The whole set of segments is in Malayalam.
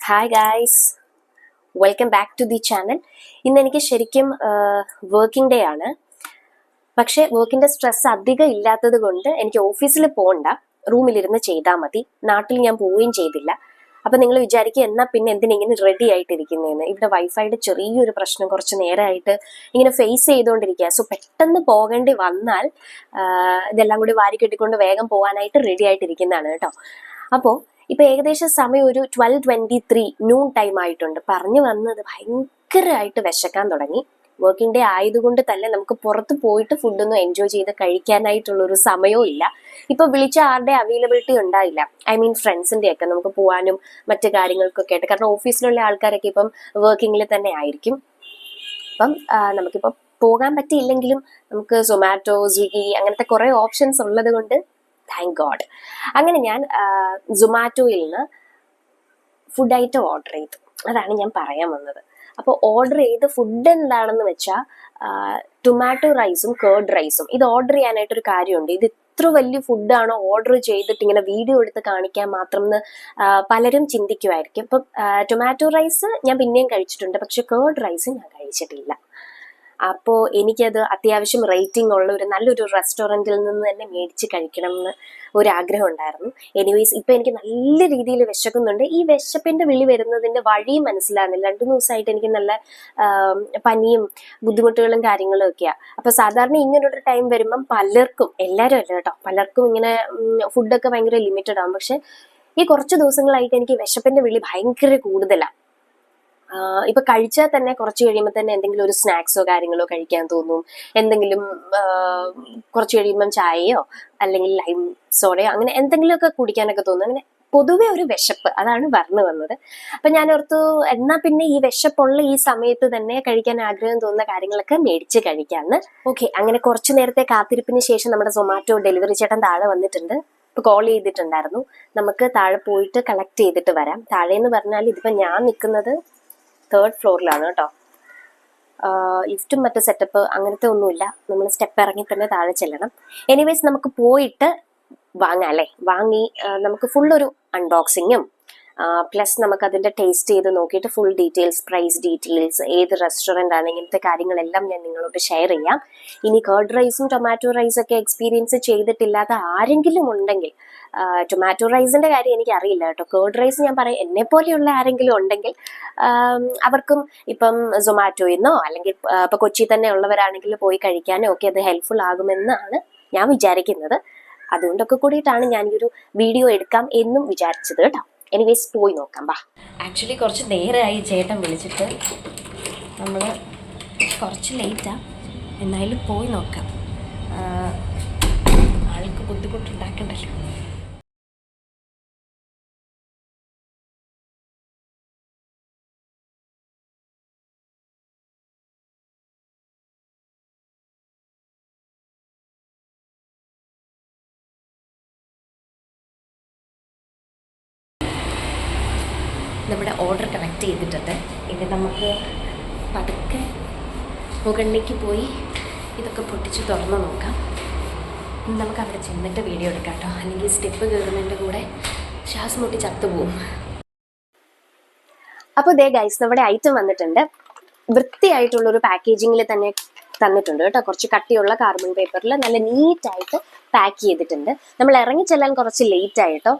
Hi guys, welcome back to the channel. ഇന്ന് എനിക്ക് ശരിക്കും വർക്കിംഗ് ഡേ ആണ്. പക്ഷേ വർക്കിൻ്റെ സ്ട്രെസ് അധികം ഇല്ലാത്തത് കൊണ്ട് എനിക്ക് ഓഫീസിൽ പോകണ്ട, റൂമിലിരുന്ന് ചെയ്താൽ മതി. നാട്ടിൽ ഞാൻ പോവുകയും ചെയ്തില്ല. അപ്പം നിങ്ങൾ വിചാരിക്കുക എന്നാൽ പിന്നെ എന്തിനിങ്ങനെ റെഡി ആയിട്ടിരിക്കുന്നതെന്ന്. ഇവിടെ വൈഫൈയുടെ ചെറിയൊരു പ്രശ്നം കുറച്ച് നേരമായിട്ട് ഇങ്ങനെ ഫേസ് ചെയ്തുകൊണ്ടിരിക്കുക. സോ പെട്ടെന്ന് പോകേണ്ടി വന്നാൽ ഇതെല്ലാം കൂടി വാരി കെട്ടിക്കൊണ്ട് വേഗം പോകാനായിട്ട് റെഡി ആയിട്ടിരിക്കുന്നതാണ് കേട്ടോ. അപ്പോൾ ഇപ്പൊ ഏകദേശം സമയം ഒരു 12:23 നൂൺ ടൈം ആയിട്ടുണ്ട്. പറഞ്ഞു വന്നത് ഭയങ്കരമായിട്ട് വിശക്കാൻ തുടങ്ങി. വർക്കിംഗ് ഡേ ആയതുകൊണ്ട് തന്നെ നമുക്ക് പുറത്ത് പോയിട്ട് ഫുഡൊന്നും എൻജോയ് ചെയ്ത് കഴിക്കാനായിട്ടുള്ളൊരു സമയവും ഇല്ല. ഇപ്പൊ വിളിച്ച ആരുടെ അവൈലബിലിറ്റി ഉണ്ടായില്ല. ഐ മീൻ ഫ്രണ്ട്സിന്റെ ഒക്കെ നമുക്ക് പോകാനും മറ്റു കാര്യങ്ങൾക്കൊക്കെ ആയിട്ട്. കാരണം ഓഫീസിലുള്ള ആൾക്കാരൊക്കെ ഇപ്പം വർക്കിങ്ങിൽ തന്നെ ആയിരിക്കും. അപ്പം നമുക്കിപ്പം പോകാൻ പറ്റിയില്ലെങ്കിലും നമുക്ക് സൊമാറ്റോ, സ്വിഗ്ഗി അങ്ങനത്തെ കുറെ ഓപ്ഷൻസ് ഉള്ളത് കൊണ്ട് താങ്ക് ഗോഡ്. അങ്ങനെ ഞാൻ സൊമാറ്റോയിൽ നിന്ന് ഫുഡ് ഐറ്റം ഓർഡർ ചെയ്തു. അതാണ് ഞാൻ പറയാൻ വന്നത്. അപ്പോൾ ഓർഡർ ചെയ്ത് ഫുഡ് എന്താണെന്ന് വെച്ചാൽ ടൊമാറ്റോ റൈസും കേർഡ് റൈസും. ഇത് ഓർഡർ ചെയ്യാനായിട്ടൊരു കാര്യമുണ്ട്. ഇത് ഇത്ര വലിയ ഫുഡാണോ ഓർഡർ ചെയ്തിട്ട് ഇങ്ങനെ വീഡിയോ എടുത്ത് കാണിക്കാൻ മാത്രം എന്ന് പലരും ചിന്തിക്കുമായിരിക്കും. ഇപ്പം ടൊമാറ്റോ റൈസ് ഞാൻ പിന്നെയും കഴിച്ചിട്ടുണ്ട്, പക്ഷെ കേർഡ് റൈസ് ഞാൻ കഴിച്ചിട്ടില്ല. അപ്പോൾ എനിക്കത് അത്യാവശ്യം റേറ്റിംഗ് ഉള്ള ഒരു നല്ലൊരു റെസ്റ്റോറൻറ്റിൽ നിന്ന് തന്നെ മേടിച്ച് കഴിക്കണം എന്ന് ഒരാഗ്രഹം ഉണ്ടായിരുന്നു. എനിവേസ് ഇപ്പം എനിക്ക് നല്ല രീതിയിൽ വിശക്കുന്നുണ്ട്. ഈ വിശപ്പിൻ്റെ വിളി വരുന്നതിൻ്റെ വഴിയും മനസ്സിലാകുന്നില്ല. 2 ദിവസമായിട്ട് എനിക്ക് നല്ല പനിയും ബുദ്ധിമുട്ടുകളും കാര്യങ്ങളും ഒക്കെയാണ്. അപ്പോൾ സാധാരണ ഇങ്ങനൊരു ടൈം വരുമ്പം പലർക്കും, എല്ലാവരും അല്ല കേട്ടോ, പലർക്കും ഇങ്ങനെ ഫുഡൊക്കെ ഭയങ്കര ലിമിറ്റഡ് ആകും. പക്ഷെ ഈ കുറച്ച് ദിവസങ്ങളായിട്ട് എനിക്ക് വിശപ്പിൻ്റെ വിളി ഭയങ്കര കൂടുതലാണ്. ഇപ്പൊ കഴിച്ചാൽ തന്നെ കുറച്ച് കഴിയുമ്പോൾ തന്നെ എന്തെങ്കിലും ഒരു സ്നാക്സോ കാര്യങ്ങളോ കഴിക്കാൻ തോന്നും. എന്തെങ്കിലും കുറച്ച് കഴിയുമ്പം ചായയോ അല്ലെങ്കിൽ ലൈം സോഡയോ അങ്ങനെ എന്തെങ്കിലുമൊക്കെ കുടിക്കാനൊക്കെ തോന്നും. അങ്ങനെ പൊതുവെ ഒരു വിശപ്പ്, അതാണ് പറഞ്ഞു വന്നത്. അപ്പൊ ഞാൻ ഓർത്തു എന്നാ പിന്നെ ഈ വിശപ്പുള്ള ഈ സമയത്ത് തന്നെ കഴിക്കാൻ ആഗ്രഹം തോന്നുന്ന കാര്യങ്ങളൊക്കെ മേടിച്ച് കഴിക്കാന്ന്. ഓക്കെ, അങ്ങനെ കുറച്ചു നേരത്തെ കാത്തിരിപ്പിന് ശേഷം നമ്മുടെ സൊമാറ്റോ ഡെലിവറി ചേട്ടൻ താഴെ വന്നിട്ടുണ്ട്. ഇപ്പൊ കോൾ ചെയ്തിട്ടുണ്ടായിരുന്നു. നമുക്ക് താഴെ പോയിട്ട് കളക്ട് ചെയ്തിട്ട് വരാം. താഴെ എന്ന് പറഞ്ഞാൽ ഇതിപ്പോ ഞാൻ നിൽക്കുന്നത് 3rd ഫ്ലോറിലാണ് കേട്ടോ. ലിഫ്റ്റും മറ്റു സെറ്റപ്പ് അങ്ങനത്തെ ഒന്നുമില്ല. നമ്മൾ സ്റ്റെപ്പ് ഇറങ്ങി തന്നെ താഴെ ചെല്ലണം. എനിവേസ് നമുക്ക് പോയിട്ട് വാങ്ങാം അല്ലേ. വാങ്ങി നമുക്ക് ഫുള്ളൊരു അൺബോക്സിങ്ങും പ്ലസ് നമുക്ക് അതിൻ്റെ ടേസ്റ്റ് ചെയ്ത് നോക്കിയിട്ട് ഫുൾ ഡീറ്റെയിൽസ്, പ്രൈസ് ഡീറ്റെയിൽസ്, ഏത് റെസ്റ്റോറൻ്റ് ആണ്, ഇങ്ങനത്തെ കാര്യങ്ങളെല്ലാം ഞാൻ നിങ്ങളോട് ഷെയർ ചെയ്യാം. ഇനി കേർഡ് റൈസും ടൊമാറ്റോ റൈസൊക്കെ എക്സ്പീരിയൻസ് ചെയ്തിട്ടില്ലാത്ത ആരെങ്കിലും ഉണ്ടെങ്കിൽ, ടൊമാറ്റോ റൈസിൻ്റെ കാര്യം എനിക്ക് അറിയില്ല കേട്ടോ. കേർഡ് റൈസ് ഞാൻ പറയും, എന്നെ പോലെയുള്ള ആരെങ്കിലും ഉണ്ടെങ്കിൽ അവർക്കും ഇപ്പം സൊമാറ്റോയിൽ നിന്നോ അല്ലെങ്കിൽ ഇപ്പം കൊച്ചി തന്നെ ഉള്ളവരാണെങ്കിൽ പോയി കഴിക്കാനോ ഒക്കെ അത് ഹെൽപ്ഫുൾ ആകുമെന്നാണ് ഞാൻ വിചാരിക്കുന്നത്. അതുകൊണ്ടൊക്കെ കൂടിയിട്ടാണ് ഞാൻ ഈ ഒരു വീഡിയോ എടുക്കാം എന്നും വിചാരിച്ചത് കേട്ടോ. എനിവേസ് പോയി നോക്കാം ബാ. ആക്ച്വലി കുറച്ച് നേരമായി ചേട്ടൻ വിളിച്ചിട്ട്, നമ്മൾ കുറച്ച് ലേറ്റാണ്, എന്നാലും പോയി നോക്കാം. ആൾക്ക് ബുദ്ധിമുട്ടുണ്ടാക്കണ്ടല്ലോ. നമ്മുടെ ഓർഡർ കളക്ട് ചെയ്തിട്ടുണ്ട്. ഇനി നമുക്ക് പതുക്കെ മുകളിലേക്ക് പോയി ഇതൊക്കെ പൊട്ടിച്ച് തുറന്ന് നോക്കാം. നമുക്ക് അവിടെ ചെന്നിട്ട് വീഡിയോ എടുക്കാം കേട്ടോ, അല്ലെങ്കിൽ സ്റ്റെപ്പ് കയറുന്നതിൻ്റെ കൂടെ ശ്വാസം മുട്ടി ചത്തുപോകും. അപ്പോൾ ദേ ഗൈസ്, നമ്മുടെ ഐറ്റം വന്നിട്ടുണ്ട്. വൃത്തിയായിട്ടുള്ളൊരു പാക്കേജിങ്ങിൽ തന്നെ തന്നിട്ടുണ്ട് കേട്ടോ. കുറച്ച് കട്ടിയുള്ള കാർബൺ പേപ്പറിൽ നല്ല നീറ്റായിട്ട് പാക്ക് ചെയ്തിട്ടുണ്ട്. നമ്മൾ ഇറങ്ങി ചെല്ലാൻ കുറച്ച് ലേറ്റ് ആയിട്ടോ.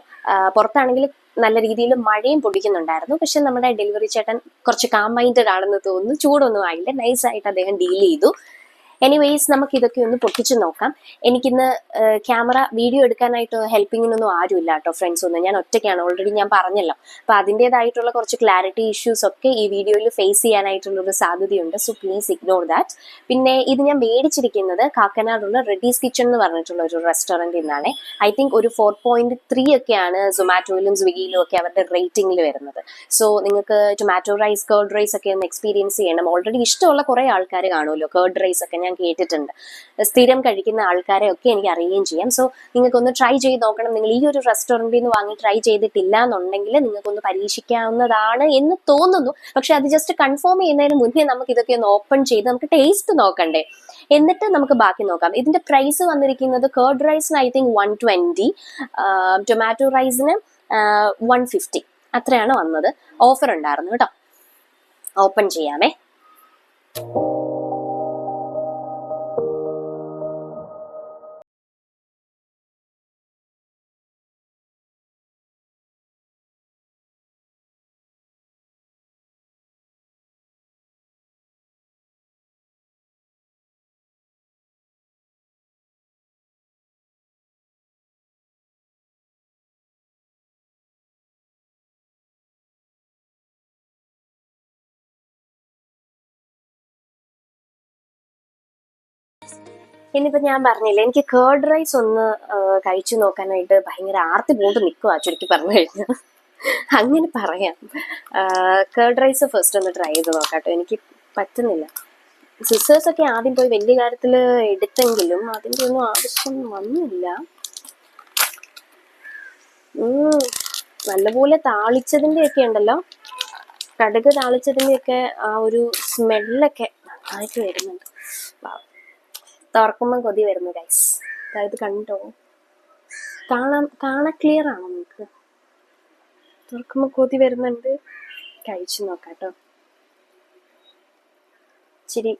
പുറത്താണെങ്കിൽ നല്ല രീതിയിൽ മഴയും പൊടിക്കുന്നുണ്ടായിരുന്നു. പക്ഷെ നമ്മുടെ ഡെലിവറി ചേട്ടൻ കുറച്ച് കാം മൈൻഡഡ് ആണെന്ന് തോന്നുന്നു. ചൂടൊന്നും ആയില്ല, നൈസായിട്ട് അദ്ദേഹം ഡീൽ ചെയ്തു. എനിവേസ് നമുക്ക് ഇതൊക്കെ ഒന്ന് പൊട്ടിച്ച് നോക്കാം. എനിക്കിന്ന് ക്യാമറ വീഡിയോ എടുക്കാനായിട്ട് ഹെൽപ്പിങ്ങിനൊന്നും ആരുമില്ല കേട്ടോ, ഫ്രണ്ട്സ് ഒന്നും. ഞാൻ ഒറ്റയ്ക്കാണ്, ഓൾറെഡി ഞാൻ പറഞ്ഞല്ലോ. അപ്പോൾ അതിൻ്റെതായിട്ടുള്ള കുറച്ച് ക്ലാരിറ്റി ഇഷ്യൂസ് ഒക്കെ ഈ വീഡിയോയിൽ ഫേസ് ചെയ്യാനായിട്ടുള്ളൊരു സാധ്യതയുണ്ട്. So please ignore that. പിന്നെ ഇത് ഞാൻ മേടിച്ചിരിക്കുന്നത് കാക്കനാടുള്ള റെഡീസ് കിച്ചൺ എന്ന് പറഞ്ഞിട്ടുള്ള ഒരു റെസ്റ്റോറൻറ്റിൽ നിന്നാണ്. ഐ തിങ്ക് ഒരു 4.3 ഒക്കെയാണ് സൊമാറ്റോയിലും സ്വിഗ്ഗിയിലും ഒക്കെ അവരുടെ റേറ്റിംഗിൽ വരുന്നത്. സോ നിങ്ങൾക്ക് ടൊമാറ്റോ റൈസ്, കേർഡ് റൈസ് ഒക്കെ ഒന്ന് എക്സ്പീരിയൻസ് ചെയ്യണം. ഓൾറെഡി ഇഷ്ടമുള്ള കുറേ ആൾക്കാർ കാണുമല്ലോ കേർഡ് റൈസ് ഒക്കെ, ഞാൻ കേട്ടിട്ടുണ്ട്. സ്ഥിരം കഴിക്കുന്ന ആൾക്കാരെ ഒക്കെ എനിക്ക് അറിയുകയും ചെയ്യാം. സോ നിങ്ങൾക്കൊന്ന് ട്രൈ ചെയ്ത് നോക്കണം. നിങ്ങൾ ഈ ഒരു റെസ്റ്റോറൻറ്റിൽ നിന്ന് വാങ്ങി ട്രൈ ചെയ്തിട്ടില്ല എന്നുണ്ടെങ്കിൽ നിങ്ങൾക്കൊന്ന് പരീക്ഷിക്കാവുന്നതാണ് എന്ന് തോന്നുന്നു. പക്ഷെ അത് ജസ്റ്റ് കൺഫേം ചെയ്യുന്നതിന് മുന്നേ നമുക്ക് ഇതൊക്കെ ഒന്ന് ഓപ്പൺ ചെയ്ത് നമുക്ക് ടേസ്റ്റ് നോക്കണ്ടേ, എന്നിട്ട് നമുക്ക് ബാക്കി നോക്കാം. ഇതിന്റെ പ്രൈസ് വന്നിരിക്കുന്നത് കേർഡ് റൈസിന് ഐ തിങ്ക് 120, ടൊമാറ്റോ റൈസിന് 150. അത്രയാണ് വന്നത്. ഓഫർ ഉണ്ടായിരുന്നു കേട്ടോ. ഓപ്പൺ ചെയ്യാമേ. ഇനിയിപ്പോ ഞാൻ പറഞ്ഞില്ലേ, എനിക്ക് കേർഡ് റൈസ് ഒന്ന് കഴിച്ചു നോക്കാനായിട്ട് ഭയങ്കര ആർത്തി പോയിട്ട് നിൽക്കുക ചുരുക്കി പറഞ്ഞു കഴിഞ്ഞാൽ. അങ്ങനെ പറയാം. കേർഡ് റൈസ് ഫസ്റ്റ് ഒന്ന് ട്രൈ ചെയ്ത് നോക്കാട്ടോ. എനിക്ക് പറ്റുന്നില്ല. സിസേഴ്സ് ഒക്കെ ആദ്യം പോയി വലിയ കാര്യത്തിൽ എടുത്തെങ്കിലും അതിൻ്റെ ഒന്നും ആവശ്യം വന്നില്ല. നല്ലപോലെ താളിച്ചതിൻ്റെ ഒക്കെ ഉണ്ടല്ലോ, കടുക് താളിച്ചതിൻ്റെ ഒക്കെ ആ ഒരു സ്മെല്ലൊക്കെ നന്നായിട്ട് വരുന്നുണ്ട്. തുറക്കുമ്പോൾ കൊതി വരുന്നു ഗൈസ്. അതായത് കണ്ടോ, കാണാൻ ക്ലിയർ ആണോ നിങ്ങൾക്ക്? തുറക്കുമ്പോൾ കൊതി വരുന്നുണ്ട്. കഴിച്ചു നോക്കാട്ടോ. ഇച്ചിരി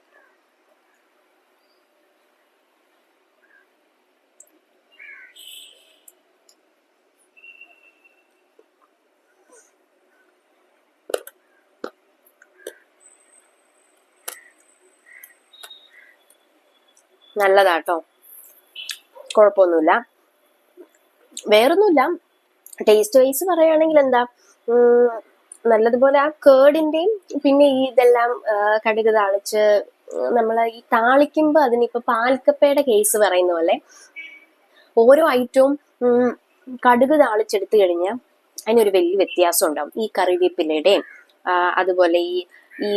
നല്ലതാട്ടോ, കുഴപ്പമൊന്നുമില്ല. വേറൊന്നുമില്ല, ടേസ്റ്റ് വൈസ് പറയുകയാണെങ്കിൽ എന്താ, നല്ലതുപോലെ ആ കേടിന്റെയും പിന്നെ ഈ ഇതെല്ലാം കടുക് താളിച്ച് നമ്മൾ ഈ താളിക്കുമ്പോൾ അതിനിപ്പോ പാൽക്കപ്പയുടെ കേസ് പറയുന്ന പോലെ ഓരോ ഐറ്റവും കടുക് താളിച്ചെടുത്തു കഴിഞ്ഞാൽ അതിനൊരു വലിയ വ്യത്യാസം ഉണ്ടാവും. ഈ കറിവേപ്പിലയുടെയും അതുപോലെ ഈ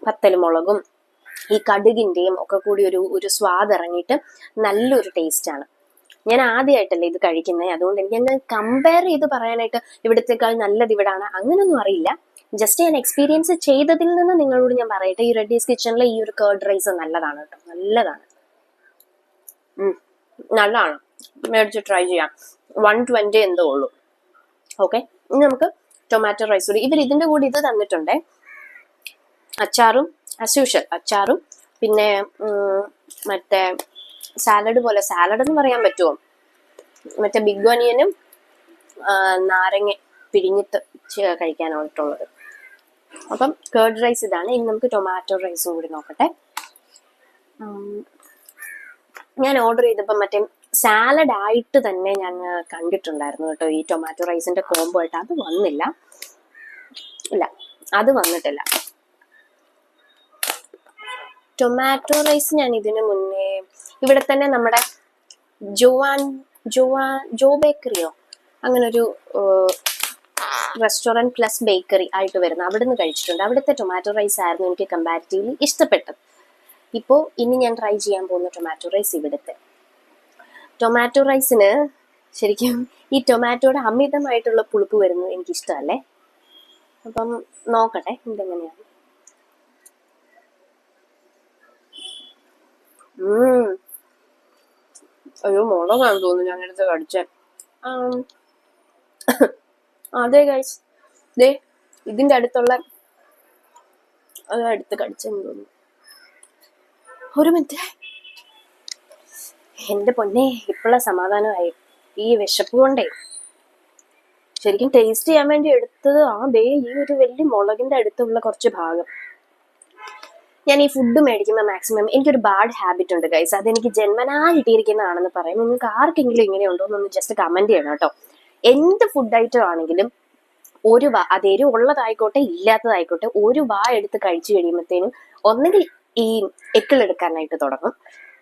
പത്തൽമുളകും ഈ കടുകിന്റെയും ഒക്കെ കൂടി ഒരു സ്വാദ് ഇറങ്ങിയിട്ട് നല്ലൊരു ടേസ്റ്റാണ്. ഞാൻ ആദ്യമായിട്ടല്ലേ ഇത് കഴിക്കുന്നത്, അതുകൊണ്ട് എനിക്ക് കമ്പയർ ചെയ്ത് പറയാനായിട്ട് ഇവിടത്തേക്കാൾ നല്ലത് ഇവിടാണ് അങ്ങനൊന്നും അറിയില്ല. ജസ്റ്റ് ഞാൻ എക്സ്പീരിയൻസ് ചെയ്തതിൽ നിന്ന് നിങ്ങളോട് ഞാൻ പറയട്ടെ, ഈ റെഡ്ഡീസ് കിച്ചണിലെ ഈ ഒരു കേർഡ് റൈസ് നല്ലതാണ് കേട്ടോ, നല്ലതാണ്. നല്ലതാണ്, മേടിച്ച് ട്രൈ ചെയ്യാം. 120 എന്തോ ഉള്ളൂ. ഓക്കെ, ഇനി നമുക്ക് ടൊമാറ്റോ റൈസ് കൂടി. ഇവർ ഇതിന്റെ കൂടി ഇത് തന്നിട്ടുണ്ടേ, അച്ചാറും ആസ് യൂഷ്വൽ അച്ചാറും പിന്നെ മറ്റേ സാലഡ് പോലെ, സാലഡ് എന്ന് പറയാൻ പറ്റുമോ, മറ്റേ ബിഗ് ഓനിയനും നാരങ്ങ പിഴിഞ്ഞിട്ട് കഴിക്കാനായിട്ടുള്ളത്. അപ്പം കേർഡ് റൈസ് ഇതാണ്. ഇനി നമുക്ക് ടൊമാറ്റോ റൈസും കൂടി നോക്കട്ടെ. ഞാൻ ഓർഡർ ചെയ്തപ്പോൾ മറ്റേ സാലഡ് ആയിട്ട് തന്നെ ഞാൻ കണ്ടിട്ടുണ്ടായിരുന്നു കേട്ടോ, ഈ ടൊമാറ്റോ റൈസിന്റെ കോംബോ ആയിട്ട്. അത് വന്നില്ല, ഇല്ല അത് വന്നിട്ടില്ല. ടൊമാറ്റോ റൈസ് ഞാൻ ഇതിനു മുന്നേ ഇവിടെ തന്നെ നമ്മുടെ ജോ ബേക്കറിയോ അങ്ങനെ ഒരു റെസ്റ്റോറൻറ്റ് പ്ലസ് ബേക്കറി ആയിട്ട് വരുന്ന അവിടെ നിന്ന് കഴിച്ചിട്ടുണ്ട്. അവിടുത്തെ ടൊമാറ്റോ റൈസ് ആയിരുന്നു എനിക്ക് കമ്പാരിറ്റീവ്ലി ഇഷ്ടപ്പെട്ടത്. ഇപ്പോൾ ഇനി ഞാൻ ട്രൈ ചെയ്യാൻ പോകുന്ന ടൊമാറ്റോ റൈസ് ഇവിടുത്തെ ടൊമാറ്റോ റൈസിന് ശരിക്കും ഈ ടൊമാറ്റോയുടെ അമിതമായിട്ടുള്ള പുളിപ്പ് വരുന്നത് എനിക്കിഷ്ടമല്ലേ. അപ്പം നോക്കട്ടെ ഇതെങ്ങനെയാണ്. അയ്യോ, മുളകാണ് തോന്നുന്നു ഞാൻ എടുത്ത് കടിച്ചേ. അതെ ഗൈസ്, ദേ ഇതിന്റെ അടുത്തുള്ള അടുത്ത് കടിച്ചെന്ന് തോന്നുന്നു. ഒരു മിനിറ്റ്, എന്റെ പൊന്നെ ഇപ്പോഴുള്ള സമാധാനമായി. ഈ വിശപ്പ് കൊണ്ടേ ശരിക്കും ടേസ്റ്റ് ചെയ്യാൻ വേണ്ടി എടുത്തത് ദേ ഈ ഒരു വലിയ മുളകിന്റെ അടുത്തുള്ള കുറച്ച് ഭാഗം. ഞാൻ ഈ ഫുഡ് മേടിക്കുമ്പോൾ മാക്സിമം എനിക്കൊരു ബാഡ് ഹാബിറ്റ് ഉണ്ട് ഗൈസ്, അതെനിക്ക് ജന്മനാ കിട്ടിയിരിക്കുന്നതാണെന്ന് പറയും. നിങ്ങൾക്ക് ആർക്കെങ്കിലും ഇങ്ങനെ ഉണ്ടോ എന്നൊന്ന് ജസ്റ്റ് കമന്റ് ചെയ്യണം കേട്ടോ. എന്ത് ഫുഡ് ഐറ്റം ആണെങ്കിലും ഒരു അത് എരിവ് ഉള്ളതായിക്കോട്ടെ ഇല്ലാത്തതായിക്കോട്ടെ ഒരു എടുത്ത് കഴിച്ചു കഴിയുമ്പോഴത്തേനും ഒന്നെങ്കിൽ ഈ എക്കിളെടുക്കാനായിട്ട് തുടങ്ങും,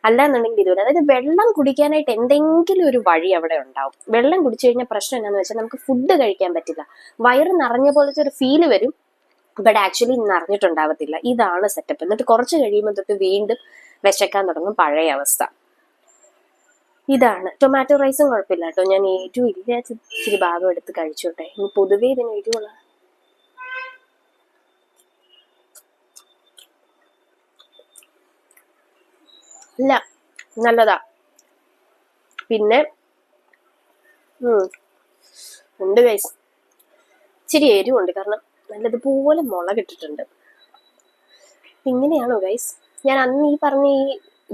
അല്ലാന്നുണ്ടെങ്കിൽ ഇതുപോലെ. അതായത് വെള്ളം കുടിക്കാനായിട്ട് എന്തെങ്കിലും ഒരു വഴി അവിടെ ഉണ്ടാവും. വെള്ളം കുടിച്ചു കഴിഞ്ഞാൽ പ്രശ്നം എന്താണെന്ന് വെച്ചാൽ നമുക്ക് ഫുഡ് കഴിക്കാൻ പറ്റില്ല. വയറ് നിറഞ്ഞ പോലത്തെ ഒരു ഫീല് വരും, ബട്ട് ആക്ച്വലി നിറഞ്ഞിട്ടുണ്ടാവത്തില്ല. ഇതാണ് സെറ്റപ്പ്. എന്നിട്ട് കുറച്ച് കഴിയുമ്പോൾ തൊട്ട് വീണ്ടും വിശക്കാൻ തുടങ്ങും, പഴയ അവസ്ഥ. ഇതാണ് ടൊമാറ്റോ റൈസും കുഴപ്പമില്ല കേട്ടോ. ഞാൻ ഏറ്റവും ഇച്ചിരി ഭാഗം എടുത്ത് കഴിച്ചോട്ടെ. ഇനി പൊതുവേ ഇതിന് എരിവുള്ള ഇല്ല, നല്ലതാ. പിന്നെ ഉണ്ട് ഗൈസ്, ഇച്ചിരി എരിവുണ്ട്, കാരണം നല്ലതുപോലെ മുളകിട്ടിട്ടുണ്ട്. ഇങ്ങനെയാണോ ഗൈസ്? ഞാൻ അന്ന് ഈ പറഞ്ഞ ഈ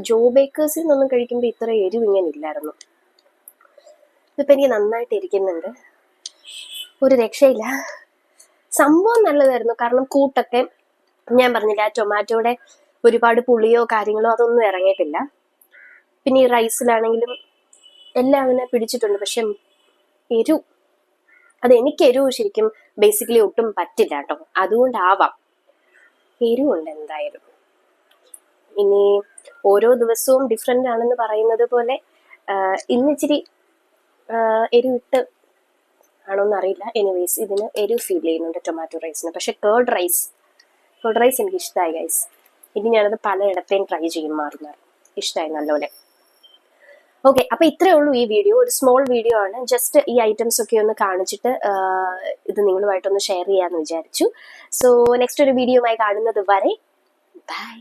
ജോ ബേക്കേഴ്സിൽ നിന്നൊന്നും കഴിക്കുമ്പോൾ ഇത്ര എരിവ് ഇങ്ങനെ ഇല്ലായിരുന്നു. ഇതിപ്പോൾ എനിക്ക് നന്നായിട്ട് ഇരിക്കുന്നുണ്ട്, ഒരു രക്ഷയില്ല. സംഭവം നല്ലതായിരുന്നു, കാരണം കൂട്ടൊക്കെ ഞാൻ പറഞ്ഞില്ല, ആ ടൊമാറ്റോയുടെ ഒരുപാട് പുളിയോ കാര്യങ്ങളോ അതൊന്നും ഇറങ്ങിയിട്ടില്ല. പിന്നെ ഈ റൈസിലാണെങ്കിലും എല്ലാം അങ്ങനെ പിടിച്ചിട്ടുണ്ട്. പക്ഷെ എരിവ്, എനിക്ക് എരിവ് ശരിക്കും ബേസിക്കലി ഒട്ടും പറ്റില്ല കേട്ടോ, അതുകൊണ്ടാവാം എരിവുണ്ട് എന്തായാലും. ഇനി ഓരോ ദിവസവും ഡിഫറെൻ്റ് ആണെന്ന് പറയുന്നത് പോലെ ഇന്നിച്ചിരി എരിവിട്ട് ആണോന്ന് അറിയില്ല. എനിവേസ് ഇതിന് എരിവ് ഫീൽ ചെയ്യുന്നുണ്ട് ടൊമാറ്റോ റൈസിന്. പക്ഷെ കേർഡ് റൈസ് എനിക്ക് ഇഷ്ടമായി ഗൈസ്. ഇനി ഞാനത് പലയിടത്തേയും ട്രൈ ചെയ്യും, മാറി ഇഷ്ടമായി നല്ലപോലെ. ഓക്കെ, അപ്പൊ ഇത്രേ ഉള്ളൂ ഈ വീഡിയോ. ഒരു സ്മോൾ വീഡിയോ ആണ്, ജസ്റ്റ് ഈ ഐറ്റംസ് ഒക്കെ ഒന്ന് കാണിച്ചിട്ട് ഇത് നിങ്ങളുമായിട്ടൊന്ന് ഷെയർ ചെയ്യാന്ന് വിചാരിച്ചു. സോ നെക്സ്റ്റ് ഒരു വീഡിയോയുമായി കാണുന്നത് വരെ ബൈ.